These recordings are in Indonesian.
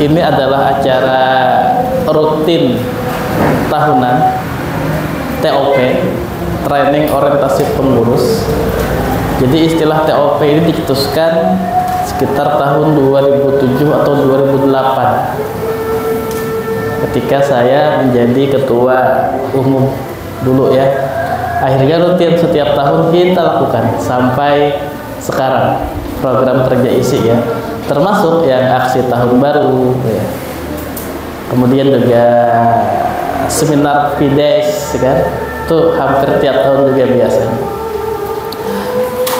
ini adalah acara rutin tahunan TOP, Training Orientasi Pengurus. Jadi istilah TOP ini dicetuskan sekitar tahun 2007 atau 2008 ketika saya menjadi ketua umum dulu ya. Akhirnya rutin setiap tahun kita lakukan sampai sekarang program kerja isi ya, termasuk yang aksi tahun baru ya. Kemudian juga seminar Fides kan, itu hampir tiap tahun juga biasanya.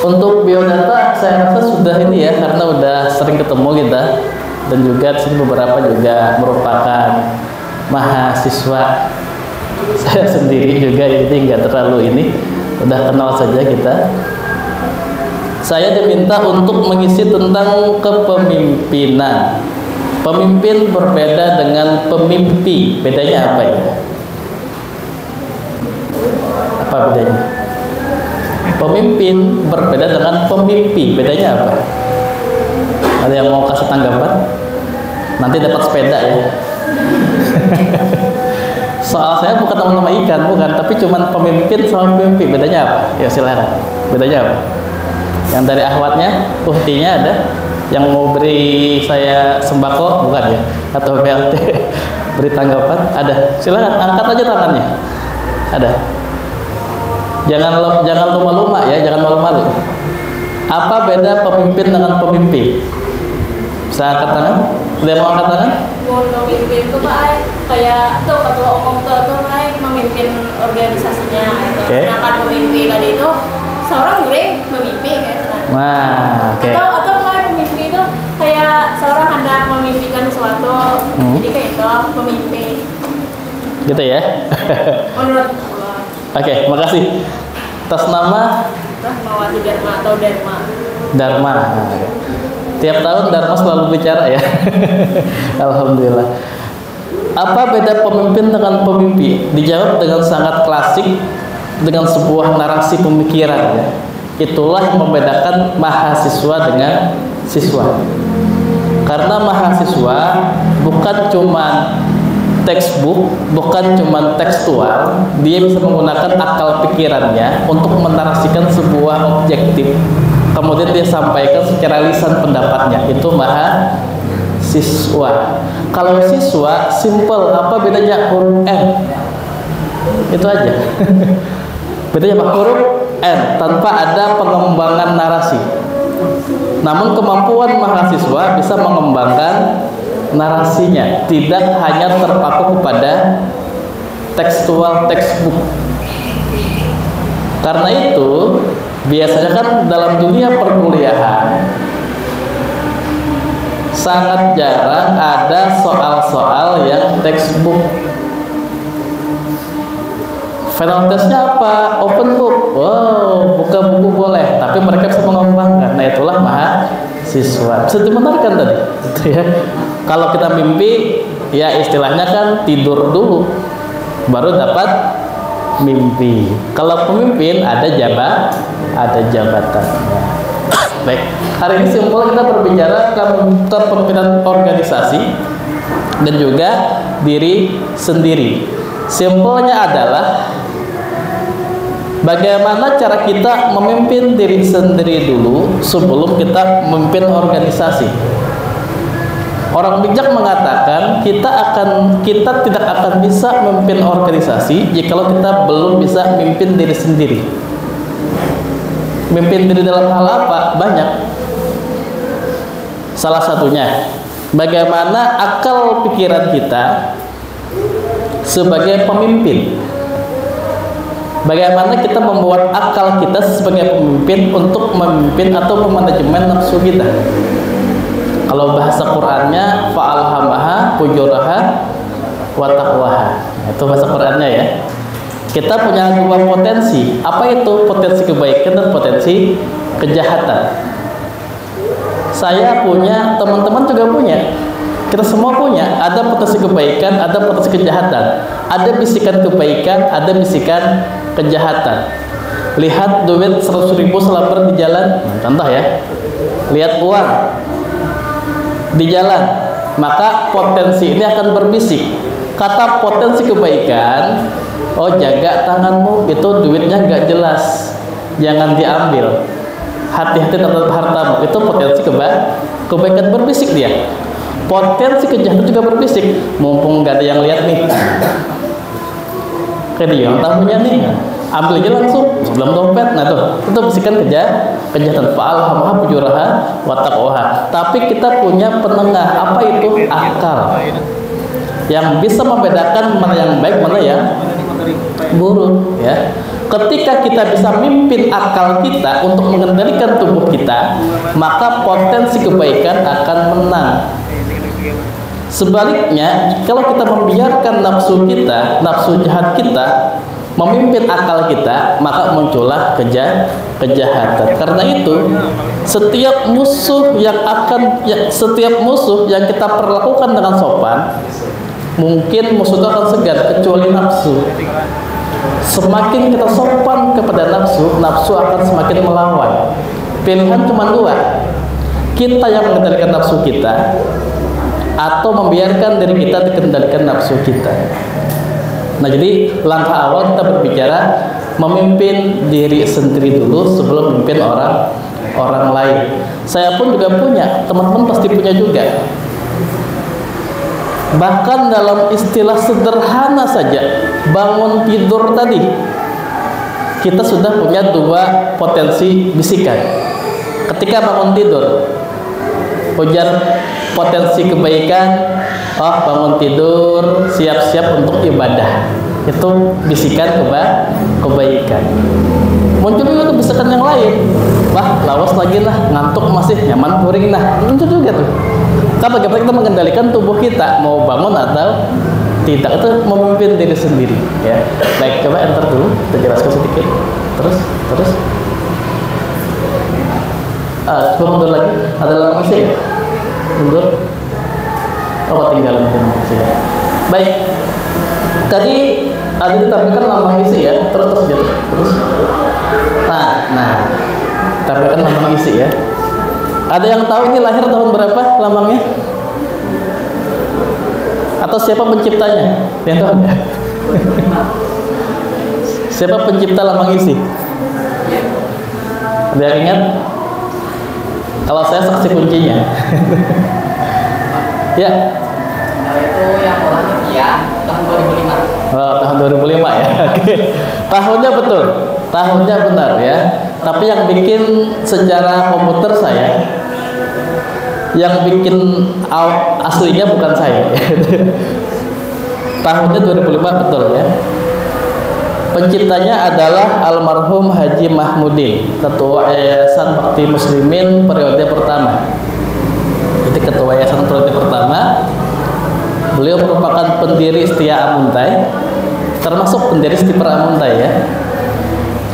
Untuk biodata saya rasa sudah ini ya, karena udah sering ketemu kita, dan juga beberapa juga merupakan mahasiswa saya sendiri juga, jadi nggak terlalu ini, udah kenal saja kita. Saya diminta untuk mengisi tentang kepemimpinan. Pemimpin berbeda dengan pemimpi. Bedanya apa ya? Apa bedanya? Pemimpin berbeda dengan pemimpi. Bedanya apa? Ada yang mau kasih tanggapan? Nanti dapat sepeda ya. Soal saya bukan nama ikan, bukan, tapi cuman pemimpin sama pemimpi. Bedanya apa? Ya silakan. Bedanya apa? Yang dari ahwatnya, uhtinya ada. Yang mau beri saya sembako, bukan ya? Atau BLT, beri tanggapan, ada. Silakan, angkat aja tangannya. Ada. Jangan luma-luma ya, jangan malu-malu. Apa beda pemimpin dengan pemimpi? Bisa angkat tangan? Sudah mau angkat tangan? Pemimpin itu kayak tuh ketua umum tuh memimpin organisasinya. Okay. Sedangkan pemimpi tadi itu seorang gue memimpin kayak gitu. Wah, oke. Atau pemimpi itu kayak seorang hendak memimpikan sesuatu. Jadi kayak itu pemimpin. Gitu ya. Menurut Oke, makasih. Atas nama Rahmawati Dharma atau Dharma. Dharma. Tiap tahun Dharma selalu bicara ya. Alhamdulillah. Apa beda pemimpin dengan pemimpi? Dijawab dengan sangat klasik, dengan sebuah narasi pemikiran ya. Itulah yang membedakan mahasiswa dengan siswa. Karena mahasiswa bukan cuma textbook, bukan cuma tekstual, dia bisa menggunakan akal pikirannya untuk menarasikan sebuah objektif, kemudian dia sampaikan secara lisan pendapatnya. Itu mahasiswa. Kalau siswa, simple. Apa bedanya huruf N? Itu aja. Bedanya apa? Huruf N, tanpa ada pengembangan narasi. Namun kemampuan mahasiswa bisa mengembangkan narasinya, tidak hanya terpaku kepada tekstual textbook. Karena itu biasanya kan dalam dunia perkuliahan sangat jarang ada soal-soal yang textbook. Final testnya apa? Open book. Wow, buka buku boleh, tapi mereka bisa mengembangkan. Nah, itulah mahasiswa. Bisa dibenarkan tadi, gitu ya. Kalau kita mimpi, ya istilahnya kan tidur dulu, baru dapat mimpi. Kalau pemimpin ada jabatan. Baik, hari ini simpel kita berbicara kepemimpinan organisasi dan juga diri sendiri. Simpelnya adalah bagaimana cara kita memimpin diri sendiri dulu sebelum kita memimpin organisasi. Orang bijak mengatakan kita tidak akan bisa memimpin organisasi jika kita belum bisa memimpin diri sendiri. Memimpin diri dalam hal apa? Banyak. Salah satunya, bagaimana akal pikiran kita sebagai pemimpin. Bagaimana kita membuat akal kita sebagai pemimpin untuk memimpin atau memanajemen nafsu kita. Kalau bahasa Qur'annya fa'alhamaha fujuraha wa taqwaha. Itu bahasa Qur'annya ya. Kita punya dua potensi. Apa itu? Potensi kebaikan dan potensi kejahatan. Saya punya, teman-teman juga punya. Kita semua punya. Ada potensi kebaikan, ada potensi kejahatan. Ada bisikan kebaikan, ada bisikan kejahatan. Lihat duit 100.000 selapar di jalan. Contoh ya. Lihat uang di jalan, maka potensi ini akan berbisik. Kata potensi kebaikan, oh jaga tanganmu, itu duitnya nggak jelas, jangan diambil, hati-hati terhadap hartamu, itu potensi kebaikan berbisik dia. Potensi kejahatan juga berbisik, mumpung nggak ada yang lihat nih, kayak dia yang tamunya nih, ambil aja langsung sebelum dompet. Nah itu bisikan kejahatan. Fa'alhamaha fujuraha wa taqwaha. Tapi kita punya penengah, apa itu? Akal, yang bisa membedakan mana yang baik, mana yang buruk, ya. Ketika kita bisa mimpin akal kita untuk mengendalikan tubuh kita, maka potensi kebaikan akan menang. Sebaliknya, kalau kita membiarkan nafsu kita, nafsu jahat kita memimpin akal kita, maka muncullah kejahatan. Karena itu, setiap musuh yang kita perlakukan dengan sopan, mungkin musuh itu akan segan, kecuali nafsu. Semakin kita sopan kepada nafsu, nafsu akan semakin melawan. Pilihan cuma dua, kita yang mengendalikan nafsu kita, atau membiarkan diri kita dikendalikan nafsu kita. Nah, jadi langkah awal kita berbicara memimpin diri sendiri dulu sebelum memimpin orang lain. Saya pun juga punya, teman-teman pasti punya juga. Bahkan dalam istilah sederhana saja, bangun tidur tadi, kita sudah punya dua potensi bisikan. Ketika bangun tidur, ujar potensi kebaikan, oh bangun tidur, siap-siap untuk ibadah, itu bisikan kebaikan. Muncul juga tuh bisikan yang lain, wah lawas lagi lah, ngantuk masih, nyaman puring, nah muncul juga tuh. Kita bagaimana kita mengendalikan tubuh kita, mau bangun atau tidak, itu memimpin diri sendiri, ya. Baik, coba enter dulu, kita jelaskan sedikit, terus coba mundur lagi, ada lama sih, mundur. Oh, tinggal sini. Baik, tadi ada ditampilkan lambang isi ya, terus. Nah, tampilkan lambang isi ya. Ada yang tahu ini lahir tahun berapa lambangnya? Atau siapa penciptanya? Yang tahu nggak? Siapa pencipta lambang isi? Ada yang ingat? Kalau saya saksi kuncinya. Ya. Itu yang orangnya ya tahun 2005. Oh, tahun 2005 ya. Oke. Tahunnya betul. Tahunnya benar ya. Tapi yang bikin secara komputer saya. Yang bikin aslinya bukan saya. Tahunnya 2005 betul ya. Penciptanya adalah almarhum Haji Mahmudin, Ketua Yayasan Bakti Muslimin periode pertama. Jadi Ketua Yayasan periode pertama. Beliau merupakan pendiri Setia Amuntai, termasuk pendiri Stiper Amuntai ya.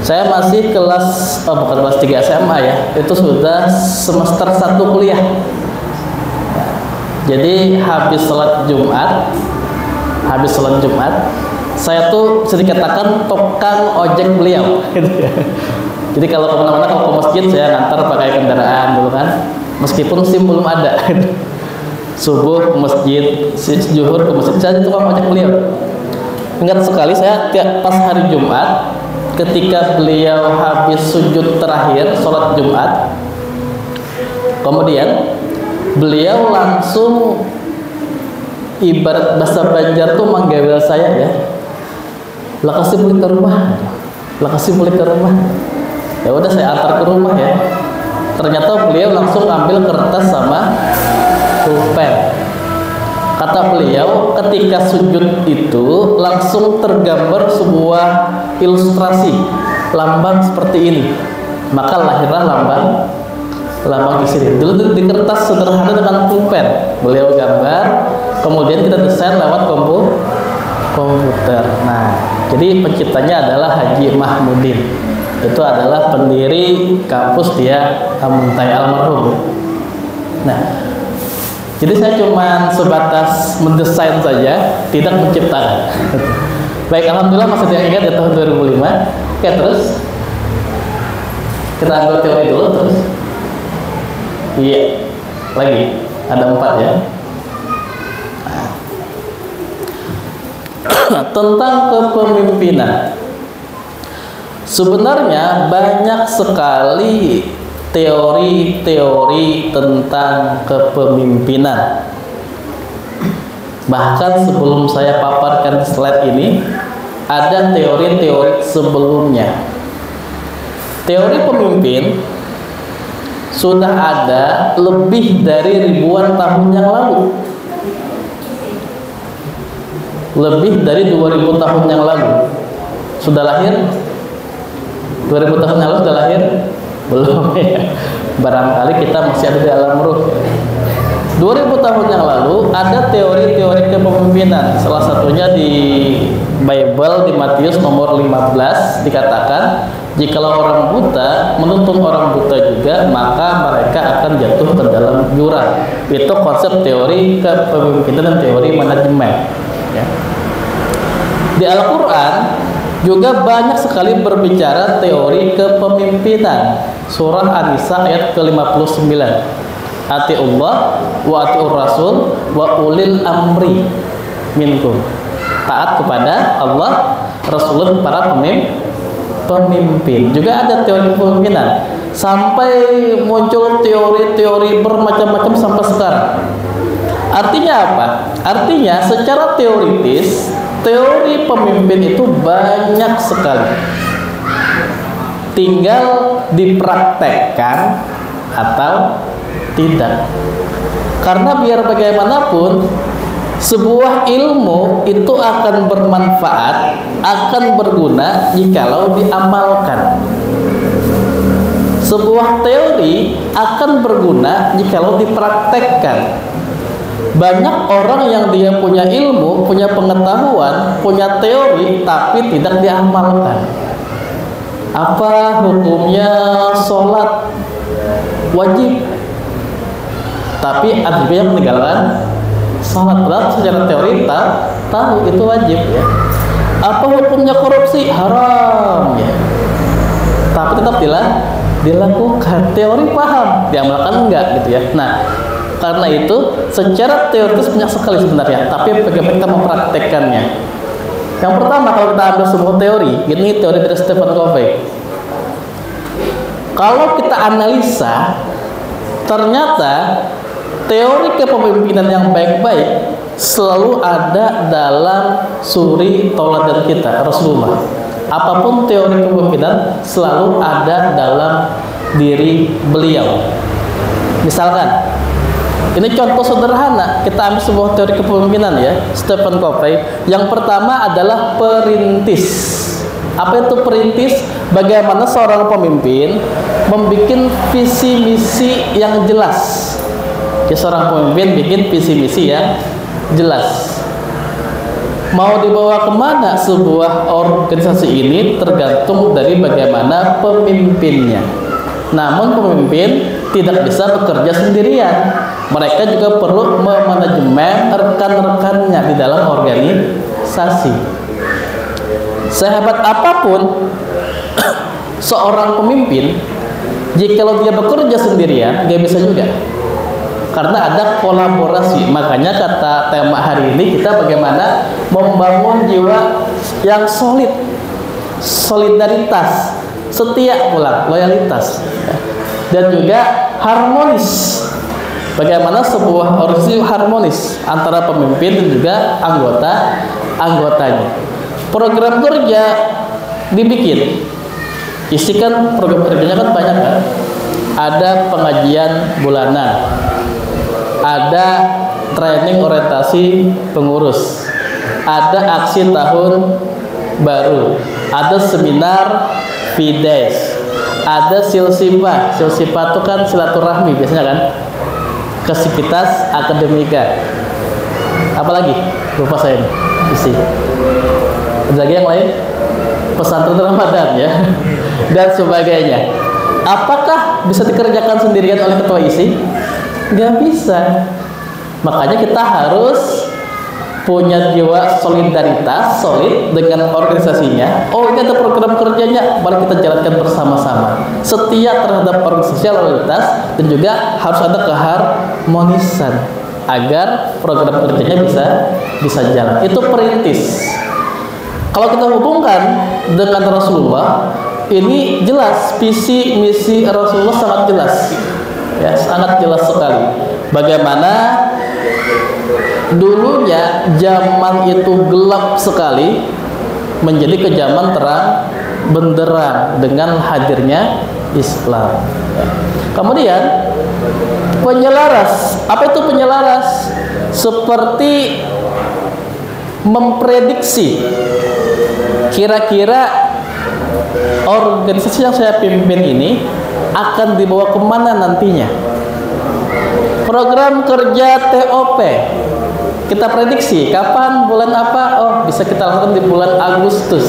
Saya masih bukan kelas 3 SMA ya, itu sudah semester 1 kuliah. Jadi habis sholat Jumat, saya tuh bisa dikatakan tukang ojek beliau. Jadi kalau kemana-mana, kalau ke masjid saya ngantar pakai kendaraan dulu kan, meskipun SIM belum ada. Subuh ke masjid, zuhur ke masjid, saya tukang ojek beliau. Ingat sekali saya pas hari Jumat, ketika beliau habis sujud terakhir sholat Jumat, kemudian beliau langsung ibarat bahasa Banjar tuh manggil saya ya, lah kasih balik ke rumah, ya udah saya antar ke rumah ya. Ternyata beliau langsung ambil kertas sama pulpen. Kata beliau, ketika sujud itu langsung tergambar sebuah ilustrasi lambang seperti ini, maka lahirlah lambang isi. Dulu di kertas sederhana dengan pulpen beliau gambar, kemudian kita desain lewat komputer. Nah, jadi penciptanya adalah Haji Mahmudin. Itu adalah pendiri kampus dia Amuntai almarhum. Nah, jadi saya cuma sebatas mendesain saja, tidak menciptakan. Baik, alhamdulillah masih yang ingat ya tahun 2005. Oke, terus kita ambil teori dulu terus. Iya, lagi ada 4 ya. tentang kepemimpinan. Sebenarnya banyak sekali teori-teori tentang kepemimpinan. Bahkan sebelum saya paparkan slide ini, ada teori-teori sebelumnya. Teori pemimpin sudah ada lebih dari ribuan tahun yang lalu. Lebih dari 2000 tahun yang lalu. Sudah lahir? 2000 tahun yang lalu sudah lahir? Belum ya. Barangkali kita masih ada di alam ruh. 2000 tahun yang lalu ada teori-teori kepemimpinan. Salah satunya di Bible, di Matius nomor 15 dikatakan, jikalau orang buta menuntun orang buta juga, maka mereka akan jatuh ke dalam jurang. Itu konsep teori kepemimpinan dan teori manajemen ya. Di Al-Quran juga banyak sekali berbicara teori kepemimpinan. Surah An-Nisa ayat ke-59, Atiullah wa atiur rasul wa ulil amri minkum. Taat kepada Allah, Rasul, para pemimpin. Juga ada teori kepemimpinan. Sampai muncul teori-teori bermacam-macam sampai sekarang. Artinya apa? Artinya secara teoritis, teori pemimpin itu banyak sekali. Tinggal dipraktekkan atau tidak. Karena biar bagaimanapun, sebuah ilmu itu akan bermanfaat, akan berguna jikalau diamalkan. Sebuah teori akan berguna jikalau dipraktekkan. Banyak orang yang dia punya ilmu, punya pengetahuan, punya teori, tapi tidak diamalkan. Apa hukumnya sholat wajib, tapi ada yang meninggalkan sholat, padahal secara teori tahu itu wajib ya. Apa hukumnya korupsi? Haram ya, tapi tetap dilakukan. Teori paham, diamalkan enggak gitu ya. Nah, karena itu secara teoritis banyak sekali sebenarnya, tapi bagaimana kita mempraktekkannya. Yang pertama, kalau kita ambil semua teori, ini teori dari Stephen Covey. Kalau kita analisa, ternyata teori kepemimpinan yang baik-baik selalu ada dalam suri tauladan kita, Rasulullah. Apapun teori kepemimpinan selalu ada dalam diri beliau. Misalkan, ini contoh sederhana, kita ambil sebuah teori kepemimpinan ya, Stephen Covey. Yang pertama adalah perintis. Apa itu perintis? Bagaimana seorang pemimpin membuat visi misi yang jelas. Ya, seorang pemimpin bikin visi misi yang jelas. Mau dibawa kemana sebuah organisasi ini tergantung dari bagaimana pemimpinnya. Namun pemimpin tidak bisa bekerja sendirian. Mereka juga perlu memanajemen rekan-rekannya di dalam organisasi. Sehebat apapun seorang pemimpin, jikalau dia bekerja sendirian, dia bisa juga. Karena ada kolaborasi. Makanya kata tema hari ini kita bagaimana membangun jiwa yang solid, solidaritas, setia pula, loyalitas, dan juga harmonis. Bagaimana sebuah organisasi harmonis antara pemimpin dan juga anggotanya. Program kerja dibikin. Isi kan program kerjanya kan banyak kan. Ada pengajian bulanan, ada training orientasi pengurus, ada aksi tahun baru, ada seminar Fides, ada silsifah. Silsifah itu kan silaturahmi biasanya kan. Kesivitas akademika. Apalagi? Lupa saya ini. Isi. Ada lagi yang lain? Pesantren Ramadan ya. Dan sebagainya. Apakah bisa dikerjakan sendirian oleh ketua isi? Nggak bisa. Makanya kita harus punya jiwa solidaritas, solid dengan organisasinya. Oh, ini ada program kerjanya, mari kita jalankan bersama-sama. Setia terhadap organisasi loyalitas, dan juga harus ada keharmonisan agar program kerjanya bisa jalan. Itu perintis. Kalau kita hubungkan dengan Rasulullah, ini jelas visi misi Rasulullah sangat jelas, ya sangat jelas sekali. Bagaimana dulunya zaman itu gelap sekali menjadi ke zaman terang benderang dengan hadirnya Islam. Kemudian penyelaras, apa itu penyelaras? Seperti memprediksi kira-kira organisasi yang saya pimpin ini akan dibawa kemana nantinya. Program kerja TOP kita prediksi kapan, bulan apa, oh bisa kita lakukan di bulan Agustus.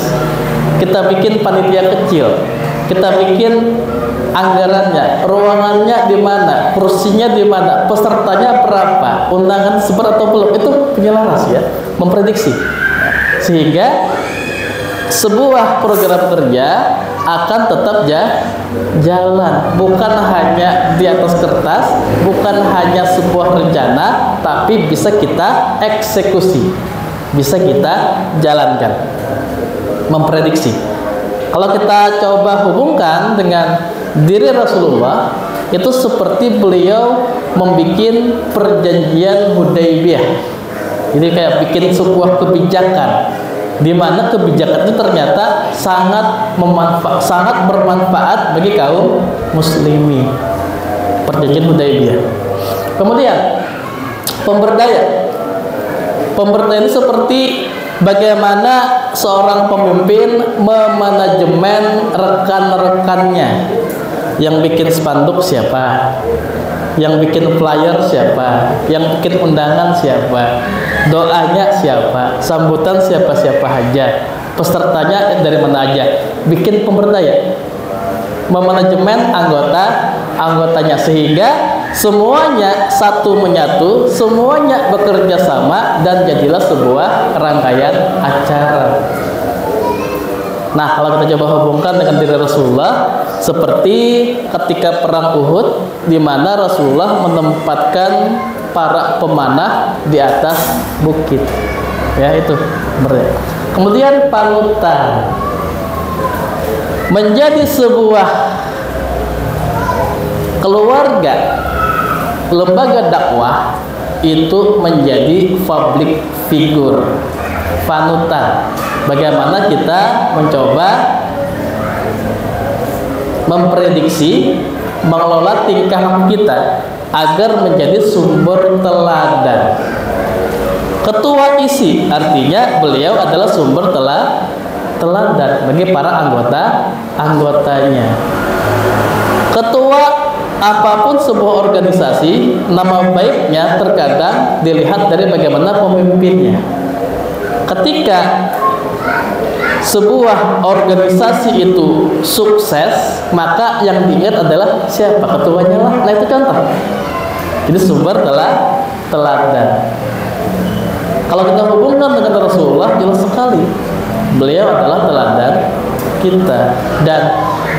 Kita bikin panitia kecil, kita bikin anggarannya, ruangannya di mana, kursinya di mana, pesertanya berapa, undangan seperti atau belum, itu penyelaras ya, memprediksi. Sehingga sebuah program kerja akan tetap jalan, bukan hanya di atas kertas, bukan hanya sebuah rencana, tapi bisa kita eksekusi, bisa kita jalankan, memprediksi. Kalau kita coba hubungkan dengan diri Rasulullah, itu seperti beliau membuat perjanjian Hudaybiyah. Jadi kayak bikin sebuah kebijakan, di mana kebijakan itu ternyata sangat bermanfaat bagi kaum muslimin. Perjanjian Hudaybiyah. Kemudian pemberdayaan ini seperti bagaimana seorang pemimpin memanajemen rekan-rekannya. Yang bikin spanduk siapa, yang bikin flyer siapa, yang bikin undangan siapa, doanya siapa, sambutan siapa-siapa aja, pesertanya dari mana aja. Bikin pemberdaya, memanajemen anggotanya, sehingga semuanya satu menyatu, semuanya bekerja sama, dan jadilah sebuah rangkaian acara. Nah, kalau kita coba hubungkan dengan diri Rasulullah, seperti ketika perang Uhud, di mana Rasulullah menempatkan para pemanah di atas bukit, ya itu. Kemudian panutan menjadi sebuah keluarga, lembaga dakwah itu menjadi public figure, panutan. Bagaimana kita mencoba memprediksi, mengelola tingkah kita agar menjadi sumber teladan. Ketua isi artinya beliau adalah sumber teladan bagi para anggotanya. Ketua apapun sebuah organisasi, nama baiknya terkadang dilihat dari bagaimana pemimpinnya. Ketika sebuah organisasi itu sukses, maka yang diingat adalah siapa? Ketuanya lah. Nah itu contoh. Jadi sumber teladan. Kalau kita hubungkan dengan Rasulullah, jelas sekali beliau adalah teladan kita. Dan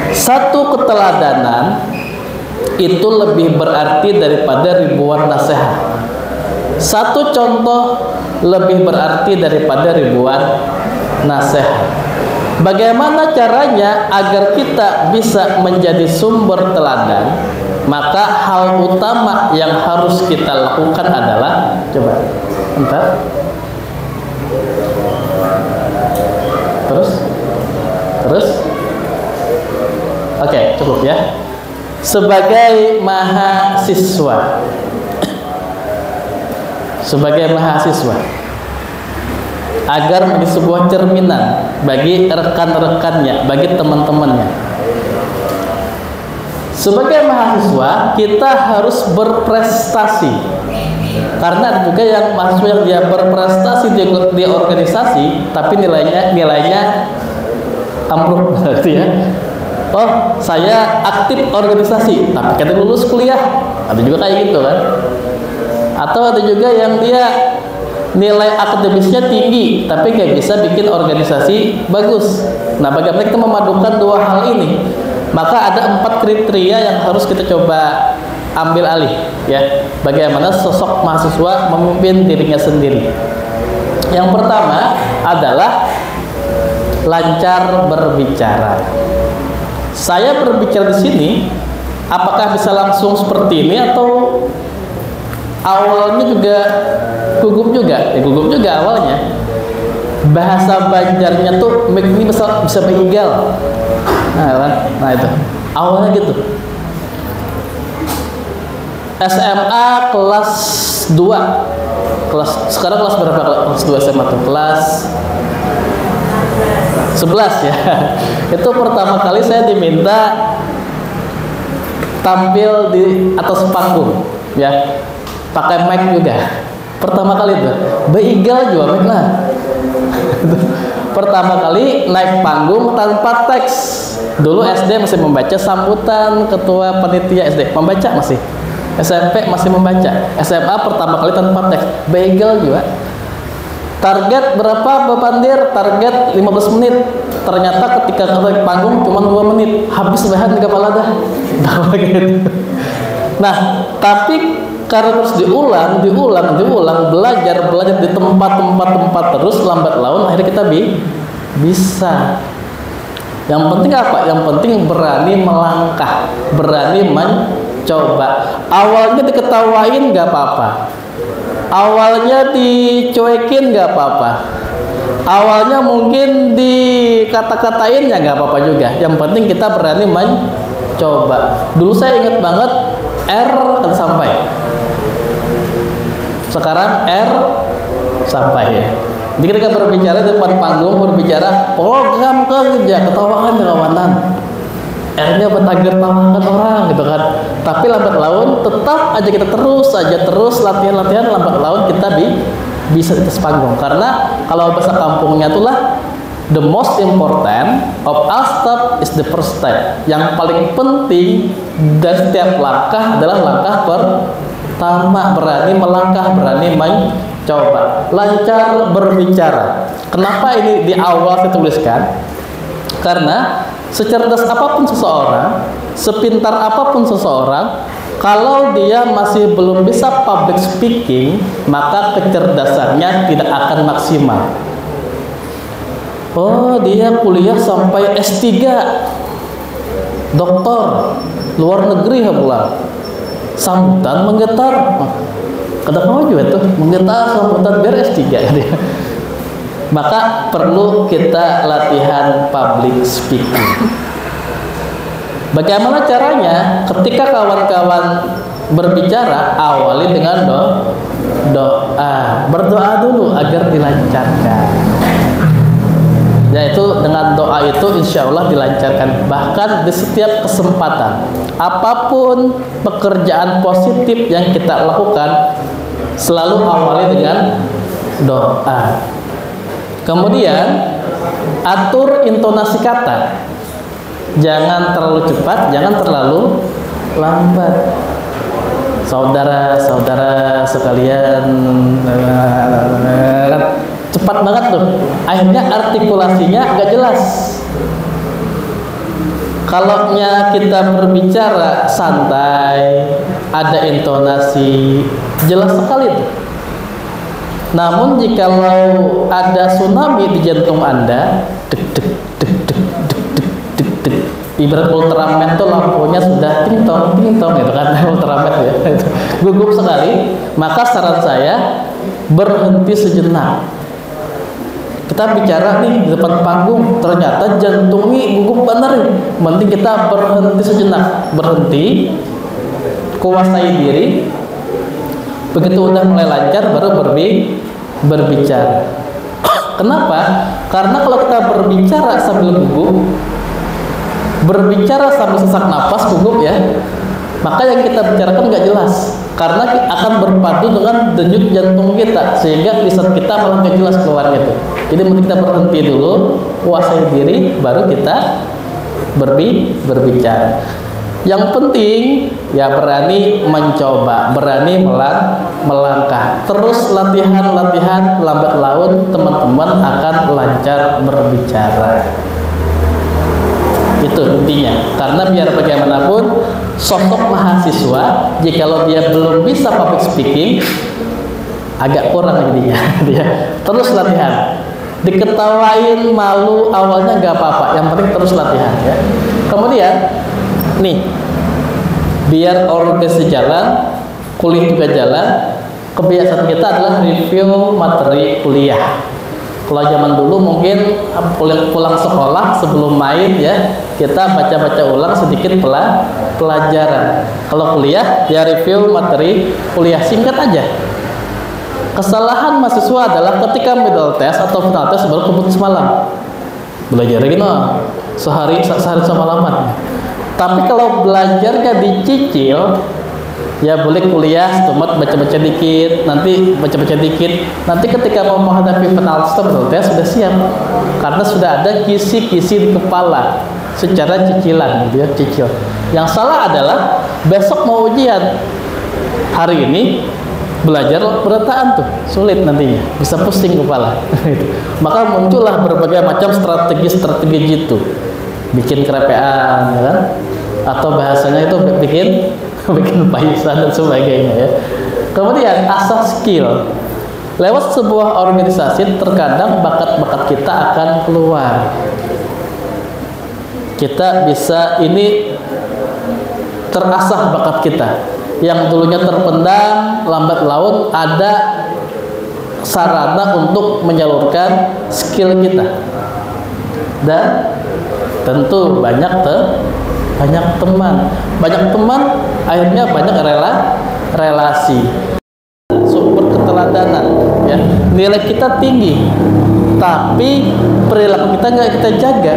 satu keteladanan itu lebih berarti daripada ribuan nasihat. Satu contoh lebih berarti daripada ribuan nasihat. Bagaimana caranya agar kita bisa menjadi sumber teladan? Maka hal utama yang harus kita lakukan adalah, coba bentar. Terus oke, cukup ya. Sebagai mahasiswa, agar menjadi sebuah cerminan bagi rekan-rekannya, bagi teman-temannya. Sebagai mahasiswa, kita harus berprestasi. Karena ada juga yang mahasiswa yang dia berprestasi di organisasi, tapi nilainya ambruk, berarti ya. Oh, saya aktif organisasi, tapi ketika lulus kuliah, ada juga kayak gitu kan. Atau ada juga yang dia nilai akademisnya tinggi, tapi nggak bisa bikin organisasi bagus. Nah, bagaimana kita memadukan dua hal ini? Maka ada 4 kriteria yang harus kita coba ambil alih, ya. Bagaimana sosok mahasiswa memimpin dirinya sendiri. Yang pertama adalah lancar berbicara. Saya berbicara di sini, apakah bisa langsung seperti ini atau awalnya juga gugup juga? Ya gugup juga awalnya. Bahasa Banjarnya tuh ini bisa mengigal. Nah itu awalnya gitu. SMA kelas 2. Sekarang kelas berapa? Kelas 2 SMA tuh. Kelas 11 ya. Itu pertama kali saya diminta tampil di atas panggung ya. Pakai mic juga. Pertama kali tuh. Beigal juga mic lah. Pertama kali naik panggung tanpa teks. Dulu SD masih membaca sambutan ketua panitia SD. Membaca masih. SMP masih membaca. SMA pertama kali tanpa teks. Begal juga. Target berapa Bapak Dir? Target 15 menit. Ternyata ketika naik panggung cuma 2 menit. Habis bahan di kepala dah. Nah, tapi karena terus diulang, belajar di tempat terus, lambat laun akhirnya kita bisa. Yang penting apa? Yang penting berani melangkah, berani mencoba. Awalnya diketawain nggak apa-apa, awalnya dicuekin nggak apa-apa, awalnya mungkin dikata-katain ya nggak apa-apa juga. Yang penting kita berani mencoba. Dulu saya ingat banget R kan sampai. Sekarang R sampai ya. Jadi ketika berbicara di depan panggung, berbicara program kerja, ketawakan kawanan. R-nya bertagar tawakan orang gitu kan. Tapi lambat laun tetap aja kita terus latihan, lambat laun kita bisa di atas panggung. Karena kalau bahasa kampungnya itulah the most important of all step is the first step. Yang paling penting dari setiap langkah adalah langkah pertama. Berani melangkah, berani mencoba. Lancar berbicara. Kenapa ini di awal saya tuliskan? Karena secerdas apapun seseorang, sepintar apapun seseorang, kalau dia masih belum bisa public speaking, maka kecerdasannya tidak akan maksimal. Oh, dia kuliah sampai S3, doktor, luar negeri ya pulang. Sambutan menggetar. Kata kamu juga tuh, menggetar sambutan biar S3 dia. Maka perlu kita latihan public speaking. Bagaimana caranya? Ketika kawan-kawan berbicara, awali dengan doa. Berdoa dulu agar dilancarkan. Yaitu dengan doa itu insya Allah dilancarkan. Bahkan di setiap kesempatan, apapun pekerjaan positif yang kita lakukan, selalu awali dengan doa. Kemudian atur intonasi kata. Jangan terlalu cepat, jangan terlalu lambat. Saudara-saudara sekalian, cepat banget tuh. Akhirnya artikulasinya nggak jelas. Kalau kita berbicara santai, ada intonasi, jelas sekali tuh. Namun jikalau ada tsunami di jantung Anda, deg deg deg deg deg deg deg deg, ibarat Ultraman tuh lampunya sudah ting-tong gitu kan, Ultraman ya, gugup sekali. Maka saran saya berhenti sejenak. Kita bicara nih di depan panggung, ternyata jantungnya gugup bener nih. Mending kita berhenti sejenak, berhenti, kuasai diri. Begitu udah mulai lancar, baru berbicara. Kenapa? Karena kalau kita berbicara sambil gugup, berbicara sambil sesak napas, gugup ya, maka yang kita bicarakan nggak jelas. Karena akan berpadu dengan denyut jantung kita, sehingga lisan kita malah nggak jelas keluarnya tuh. Jadi mesti kita berhenti dulu, kuasai diri, baru kita berbicara. Yang penting ya berani mencoba, berani melangkah. Terus latihan, lambat laun teman-teman akan lancar berbicara. Itu intinya. Karena biar bagaimanapun sosok mahasiswa, jikalau dia belum bisa public speaking, agak kurang jadinya. Terus latihan. diketawain, malu, awalnya nggak apa-apa, yang penting terus latihan ya. Kemudian nih, biar organisasi jalan, kuliah juga jalan, kebiasaan kita adalah review materi kuliah. Kalau zaman dulu mungkin pulang sekolah sebelum main ya, kita baca-baca ulang sedikit pelajaran. Kalau kuliah ya review materi kuliah, singkat aja. Kesalahan mahasiswa adalah ketika middle test atau final test baru keputus malam. Belajar lagi sehari semalaman. Tapi kalau belajarnya dicicil, ya boleh kuliah setemat baca-baca dikit, nanti baca-baca dikit, nanti ketika mau menghadapi final test sudah siap, karena sudah ada kisi-kisi di kepala secara cicilan gitu ya, cicil. Yang salah adalah besok mau ujian, hari ini belajar berataan tuh sulit, nantinya bisa pusing kepala. Maka muncullah berbagai macam strategi gitu, bikin kerepean ya kan? Atau bahasanya itu bikin paisan dan sebagainya ya. Kemudian asah skill. Lewat sebuah organisasi terkadang bakat-bakat kita akan keluar. Kita bisa ini terasah bakat kita. Yang dulunya terpendam, lambat laun ada sarana untuk menyalurkan skill kita. Dan tentu banyak teman, akhirnya banyak relasi, sumber keteladanan ya. Nilai kita tinggi, tapi perilaku kita nggak kita jaga.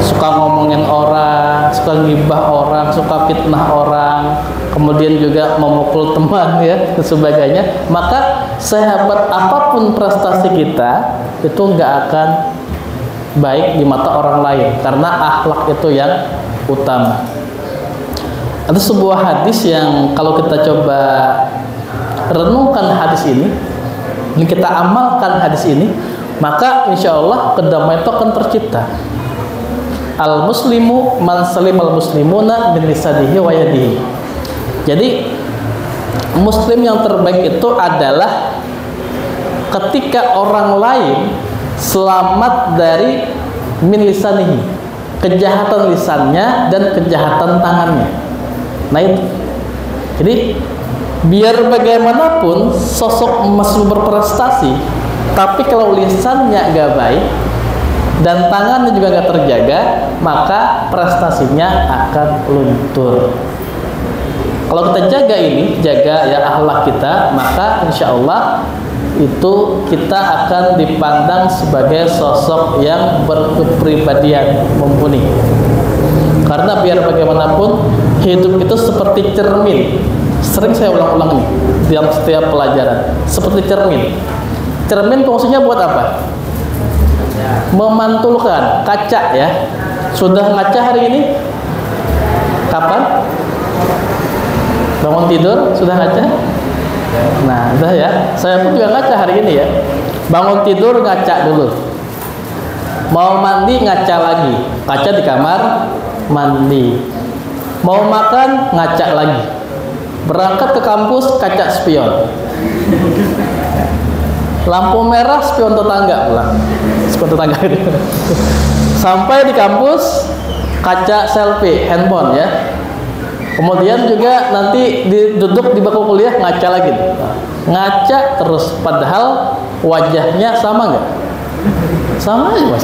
Suka ngomongin orang, suka ngibah orang, suka fitnah orang, kemudian juga memukul teman ya, dan sebagainya. Maka sehebat apapun prestasi kita itu nggak akan baik di mata orang lain, karena akhlak itu yang utama. Ada sebuah hadis yang kalau kita coba renungkan hadis ini dan kita amalkan hadis ini, maka insya Allah kedamaian itu akan tercipta. Al muslimu man salimal muslimuna min lisanihi wa yadihi. Jadi muslim yang terbaik itu adalah ketika orang lain selamat dari min lisanihi, kejahatan lisannya dan kejahatan tangannya. Nah itu. Jadi biar bagaimanapun sosok masih berprestasi, tapi kalau lisannya gak baik dan tangannya juga gak terjaga, maka prestasinya akan luntur. Kalau kita jaga ini, jaga ya akhlak kita, maka insya Allah itu kita akan dipandang sebagai sosok yang berkepribadian mumpuni. Karena biar bagaimanapun hidup itu seperti cermin. Sering saya ulang-ulang nih dalam setiap pelajaran, seperti cermin. Cermin fungsinya buat apa? Memantulkan kaca ya. Sudah ngaca hari ini? Kapan? Bangun tidur sudah ngaca? Nah, udah ya. Saya pun juga ngaca hari ini ya. Bangun tidur ngaca dulu. Mau mandi ngaca lagi. Kaca di kamar mandi. Mau makan ngaca lagi. Berangkat ke kampus kaca spion. Lampu merah spion tetangga pulang. Spion tetangga. Sampai di kampus kaca selfie handphone ya. Kemudian juga nanti duduk di bangku kuliah ngaca lagi, ngaca terus, padahal wajahnya sama nggak? Sama aja mas.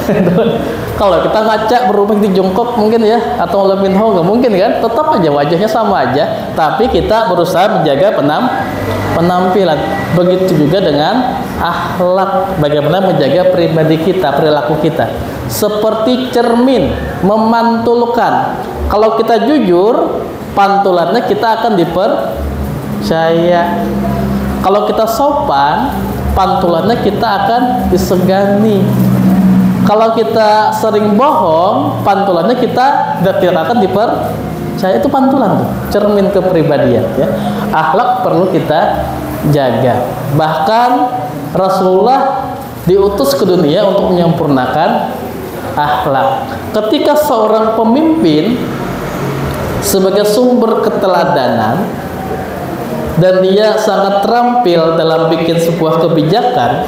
Kalau kita ngaca berubah di jongkok mungkin ya, atau lebih nggak mungkin kan? Tetap aja wajahnya sama aja, tapi kita berusaha menjaga penampilan. Begitu juga dengan akhlak, bagaimana menjaga pribadi kita, perilaku kita. Seperti cermin, memantulkan. Kalau kita jujur, pantulannya kita akan dipercaya. Kalau kita sopan, pantulannya kita akan disegani. Kalau kita sering bohong, pantulannya kita tidak akan dipercaya. Itu pantulan tuh, cermin kepribadian ya. Akhlak perlu kita jaga. Bahkan Rasulullah diutus ke dunia untuk menyempurnakan akhlak. Ketika seorang pemimpin sebagai sumber keteladanan dan dia sangat terampil dalam bikin sebuah kebijakan,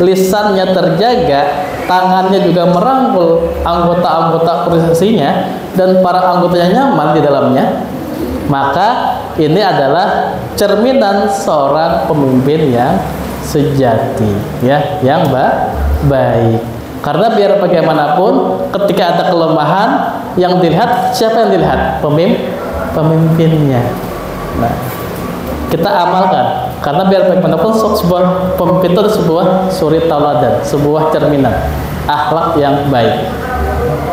lisannya terjaga, tangannya juga merangkul anggota-anggota organisasinya, dan para anggotanya nyaman di dalamnya, maka ini adalah cerminan seorang pemimpin yang sejati, ya, yang baik. Karena biar bagaimanapun, ketika ada kelemahan yang dilihat, siapa yang dilihat? Pemimpinnya. Nah, kita amalkan, karena biar bagaimanapun sebuah pemimpin itu sebuah suri tauladan, sebuah cerminan akhlak yang baik.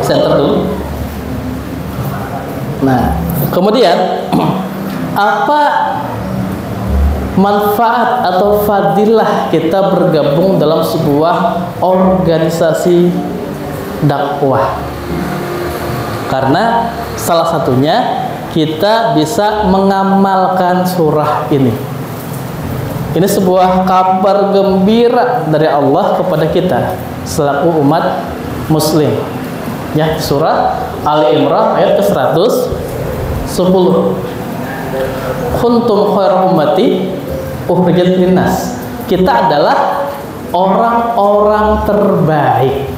Center dulu. Nah, kemudian apa manfaat atau fadilah kita bergabung dalam sebuah organisasi dakwah? Karena salah satunya kita bisa mengamalkan surah ini. Ini sebuah kabar gembira dari Allah kepada kita selaku umat muslim. Ya, surah Ali Imran ayat ke-110. Kuntum khairu ummati ukhrijat linnas. Kita adalah orang-orang terbaik.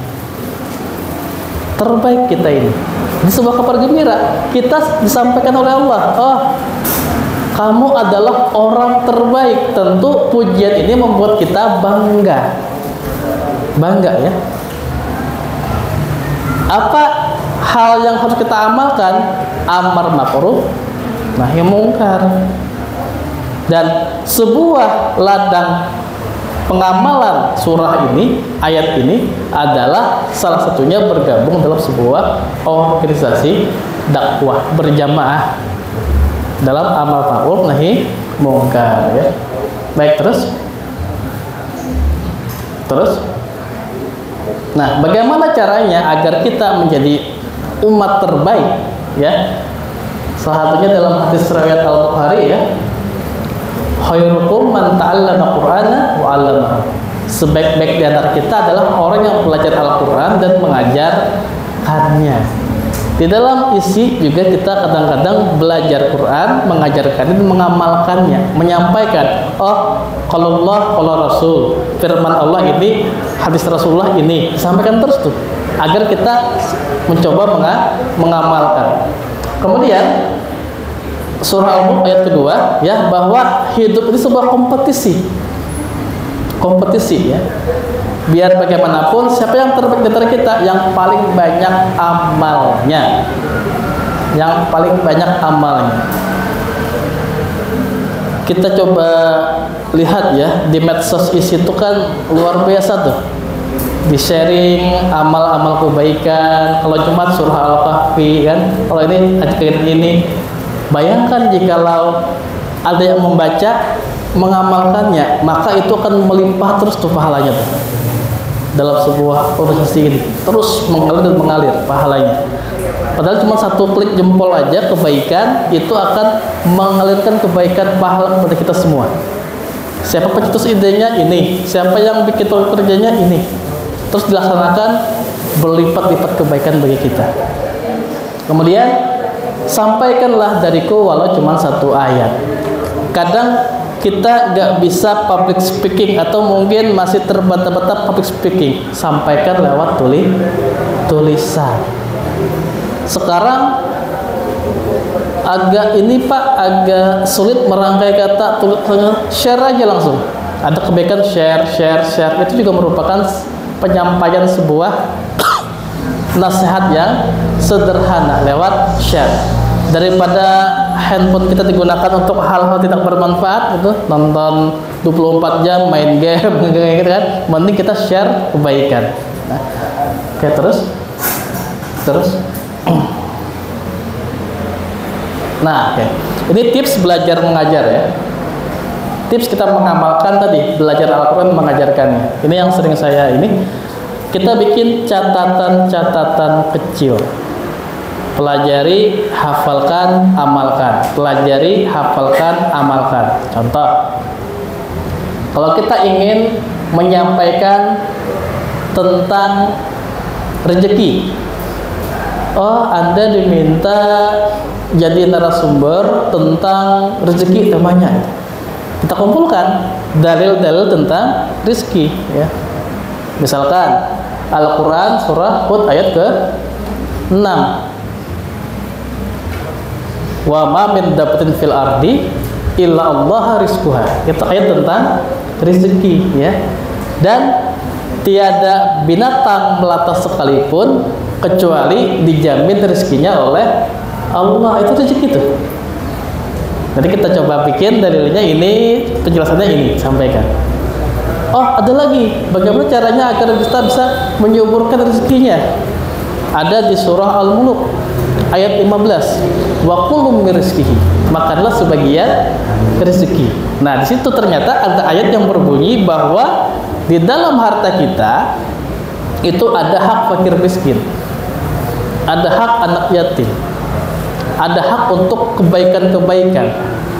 Terbaik kita ini. Ini sebuah kabar gembira. Kita disampaikan oleh Allah. Oh, kamu adalah orang terbaik. Tentu pujian ini membuat kita bangga. Bangga, ya. Apa hal yang harus kita amalkan? Amar ma'ruf, nahi mungkar. Dan sebuah ladang pengamalan surah ini, ayat ini adalah salah satunya bergabung dalam sebuah organisasi dakwah berjamaah dalam amal ma'ruf nahi mungkar, ya. Baik, terus. Nah, bagaimana caranya agar kita menjadi umat terbaik, ya? Salah satunya dalam hadis riwayat Al-Bukhari, ya. Khairukum man ta'allama Qur'ana wa 'allamahu. Sebaik-baik di antara kita adalah orang yang belajar Al-Qur'an dan mengajarkannya. Di dalam isi juga kita kadang-kadang belajar Quran, mengajarkan dan mengamalkannya, menyampaikan, oh, kalau Allah, kalau Rasul, firman Allah ini, hadis Rasulullah ini, disampaikan terus tuh, agar kita mencoba mengamalkan. Kemudian surah Al-Mulk ayat kedua, ya, bahwa hidup ini sebuah kompetisi, ya. Biar bagaimanapun, siapa yang terbaik di antara kita, yang paling banyak amalnya, Kita coba lihat, ya, di medsos isi itu kan luar biasa tuh, di sharing amal-amal kebaikan. Kalau Jumat surah Al-Kahfi, kan, kalau ini. Bayangkan jikalau ada yang membaca, mengamalkannya, maka itu akan melimpah terus tuh pahalanya tuh. Dalam sebuah organisasi ini terus mengalir pahalanya. Padahal cuma satu klik jempol aja kebaikan itu akan mengalirkan kebaikan pahala kepada kita semua. Siapa pencetus idenya ini, siapa yang bikin kerjanya ini, terus dilaksanakan, berlipat-lipat kebaikan bagi kita. Kemudian sampaikanlah dariku walau cuma satu ayat. Kadang kita gak bisa public speaking atau mungkin masih terbata-bata public speaking, sampaikan lewat tulisan. Sekarang agak agak sulit merangkai kata, share aja langsung. Ada kebaikan share, itu juga merupakan penyampaian sebuah nasihat yang sederhana lewat share. Daripada handphone kita digunakan untuk hal-hal tidak bermanfaat, gitu, nonton 24 jam main game gitu kan, mending kita share kebaikan. Nah, oke, terus nah, oke. Ini tips belajar mengajar, ya. Tips kita mengamalkan tadi, belajar Al-Quran, mengajarkannya. Ini yang sering saya kita bikin catatan-catatan kecil. Pelajari, hafalkan, amalkan. Pelajari, hafalkan, amalkan. Contoh, kalau kita ingin menyampaikan tentang rezeki, oh, Anda diminta jadi narasumber tentang rezeki temanya. Kita kumpulkan dalil-dalil tentang rezeki, ya. Misalkan Al-Quran surah Hud ayat ke-6, wa ma min dabatin fil ardi illa Allah rizquha. Itu ayat tentang rezeki ya. Dan tiada binatang melata sekalipun kecuali dijamin rezekinya oleh Allah. Itu rezeki itu. Nanti kita coba bikin dalilnya ini, penjelasannya ini sampaikan. Oh, ada lagi. Bagaimana caranya agar kita bisa menyuburkan rezekinya? Ada di surah Al-Mulk ayat 15. Wa kullu min rizqihi. Makanlah sebagian rezeki. Nah, di situ ternyata ada ayat yang berbunyi bahwa di dalam harta kita itu ada hak fakir miskin. Ada hak anak yatim. Ada hak untuk kebaikan-kebaikan,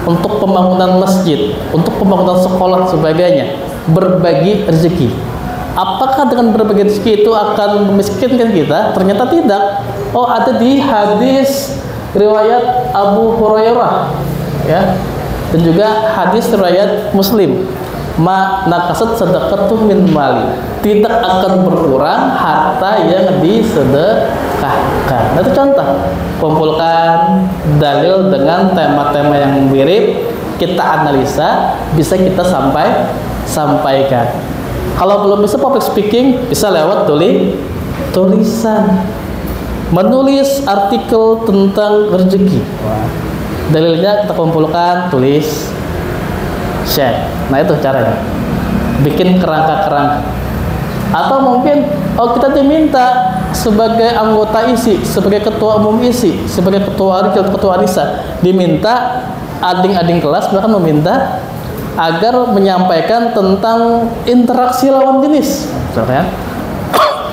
untuk pembangunan masjid, untuk pembangunan sekolah sebagainya. Berbagi rezeki. Apakah dengan berbagi rezeki itu akan memiskinkan kita? Ternyata tidak. Oh, ada di hadis riwayat Abu Hurairah ya, dan juga hadis riwayat Muslim. Ma nakasat sadaqatu min mali. Tidak akan berkurang harta yang disedekahkan. Nah, itu contoh. Kumpulkan dalil dengan tema-tema yang mirip, kita analisa, bisa kita sampaikan. Kalau belum bisa public speaking, bisa lewat tulisan. Menulis artikel tentang rezeki. Dalilnya kita kumpulkan, tulis, share. Nah, itu caranya. Bikin kerangka-kerangka. Atau mungkin kita diminta sebagai anggota ISI, sebagai ketua umum ISI, sebagai ketua ANISA, diminta ading-ading kelas bahkan meminta agar menyampaikan tentang interaksi lawan jenis. Misalkan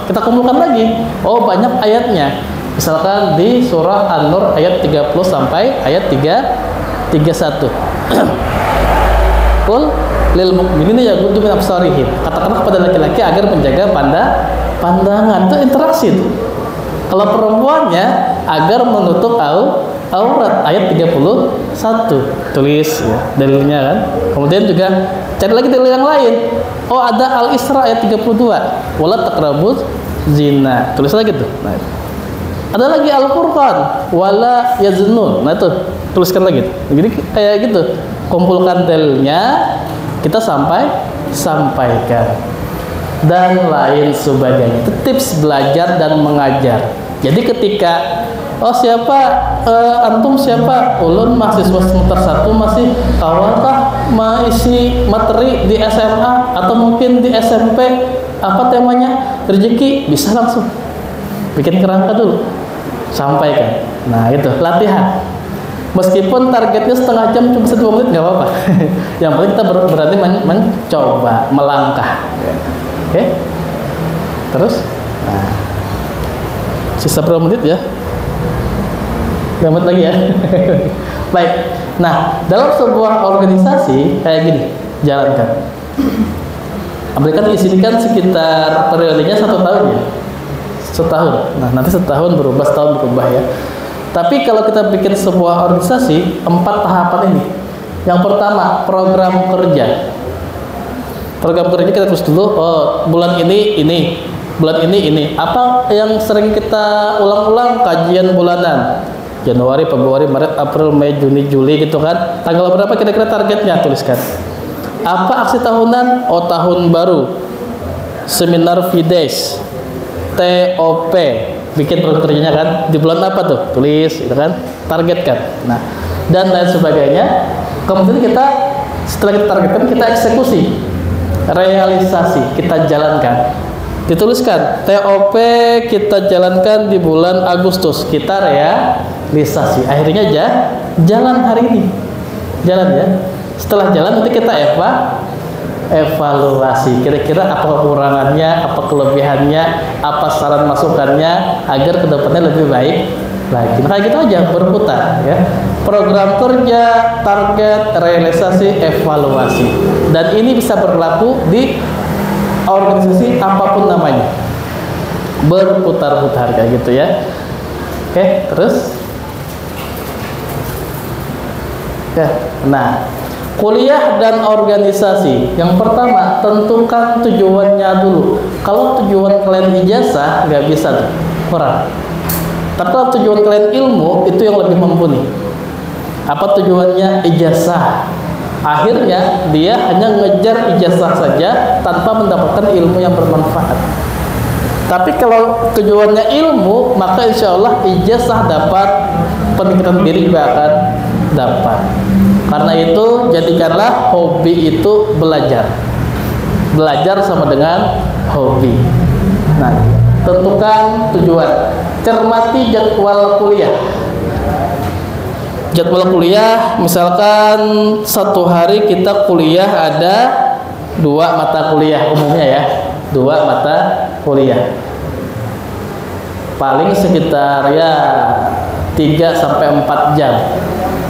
kita kumpulkan lagi. Oh, banyak ayatnya. Misalkan di surah An-Nur ayat 30 sampai ayat 31. Qul lil mu'minina yaghuddu min absarihim. Katakanlah kepada laki-laki agar menjaga pandangan. Itu interaksi itu. Kalau perempuannya agar menutup aurat ayat 31. Tulis ya, dalilnya kan. Kemudian juga cari lagi dalil yang lain. Oh, ada Al-Isra ayat 32. Wala taqrabuz zina. Tulis lagi tuh. Nah, ada lagi Al-Furqan wala yaznun. Nah, itu tuliskan lagi. Jadi kayak gitu. Kumpulkan dalilnya, kita sampaikan dan lain sebagainya. Itu tips belajar dan mengajar. Jadi ketika antum siapa? Ulun mahasiswa semester 1 masih kawalkah mengisi materi di SMA atau mungkin di SMP, apa temanya? Rezeki, bisa langsung bikin kerangka dulu, sampaikan. Nah, itu latihan. Meskipun targetnya setengah jam, cuma 1 menit nggak apa-apa. Yang penting kita berarti mencoba, melangkah. Oke? Terus? Nah, sisa berapa menit ya? 5 menit lagi ya. Baik. Nah, dalam sebuah organisasi kayak gini, jalankan. Amerika di sini kan sekitar periodenya 1 tahun ya. 1 tahun. Nah, nanti 1 tahun berubah, setahun berubah ya. Tapi kalau kita bikin sebuah organisasi, 4 tahapan ini. Yang pertama, program kerja. Program kerja kita tulis dulu. Oh, bulan ini. Bulan ini. Apa yang sering kita ulang-ulang? Kajian bulanan. Januari, Februari, Maret, April, Mei, Juni, Juli gitu kan. Tanggal berapa kira-kira targetnya? Tuliskan. Apa aksi tahunan? Oh, tahun baru. Seminar Fides. TOP. Bikin program kerjanya kan. Di bulan apa tuh? Tulis, gitu kan. Targetkan. Nah, dan lain sebagainya. Kemudian setelah kita targetkan, kita eksekusi. Realisasi, kita jalankan. Dituliskan, TOP kita jalankan di bulan Agustus. Kita realisasi. Akhirnya jalan hari ini. Jalan ya. Setelah jalan nanti kita evaluasi. Kira-kira apa kekurangannya, apa kelebihannya, apa saran masukannya agar kedepannya lebih baik lagi. Nah, kayak gitu aja berputar ya. Program kerja, target, realisasi, evaluasi. Dan ini bisa berlaku di organisasi apapun namanya. Berputar-putar kayak gitu ya. Oke, terus. Ya. Nah, Kuliah dan organisasi. Yang pertama, tentukan tujuannya dulu. Kalau tujuan kalian ijazah, nggak bisa tuh, kurang. Tapi kalau tujuan kalian ilmu, itu yang lebih mumpuni. Apa tujuannya? Ijazah. Akhirnya dia hanya ngejar ijazah saja tanpa mendapatkan ilmu yang bermanfaat. Tapi kalau tujuannya ilmu, maka insya Allah ijazah dapat, peningkatan diri juga akan dapat. Karena itu jadikanlah hobi itu belajar. Belajar sama dengan hobi. Nah, tentukan tujuan. Cermati jadwal kuliah. Jadwal kuliah, misalkan satu hari kita kuliah ada 2 mata kuliah umumnya ya, 2 mata kuliah. Paling sekitar ya 3-4 jam.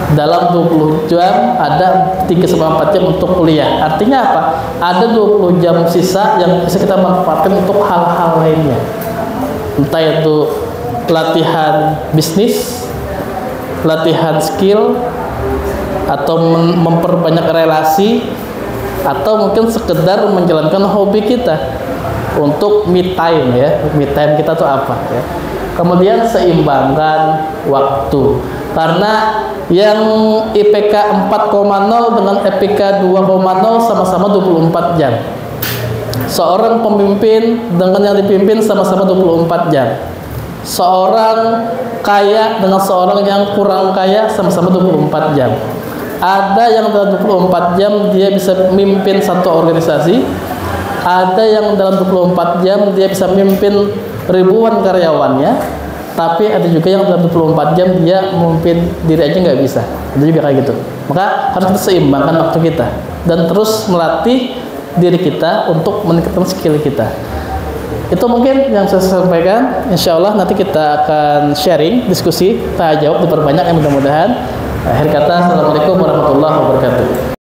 Dalam 20 jam ada 3-4 jam untuk kuliah. Artinya apa? Ada 20 jam sisa yang bisa kita manfaatkan untuk hal-hal lainnya. Entah itu latihan bisnis, latihan skill, atau memperbanyak relasi, atau mungkin sekedar menjalankan hobi kita untuk me time ya. Me time kita tuh apa ya? Kemudian seimbangkan waktu. Karena yang IPK 4,0 dengan IPK 2,0 sama-sama 24 jam. Seorang pemimpin dengan yang dipimpin sama-sama 24 jam. Seorang kaya dengan seorang yang kurang kaya sama-sama 24 jam. Ada yang dalam 24 jam dia bisa memimpin satu organisasi. Ada yang dalam 24 jam dia bisa memimpin ribuan karyawannya. Tapi ada juga yang dalam 24 jam dia memimpin diri aja nggak bisa. Ada juga kayak gitu. Maka harus kita seimbangkan waktu kita dan terus melatih diri kita untuk meningkatkan skill kita. Itu mungkin yang saya sampaikan. Insya Allah nanti kita akan sharing, diskusi, tanya jawab, diperbanyak ya mudah-mudahan. Akhir kata, assalamualaikum warahmatullahi wabarakatuh.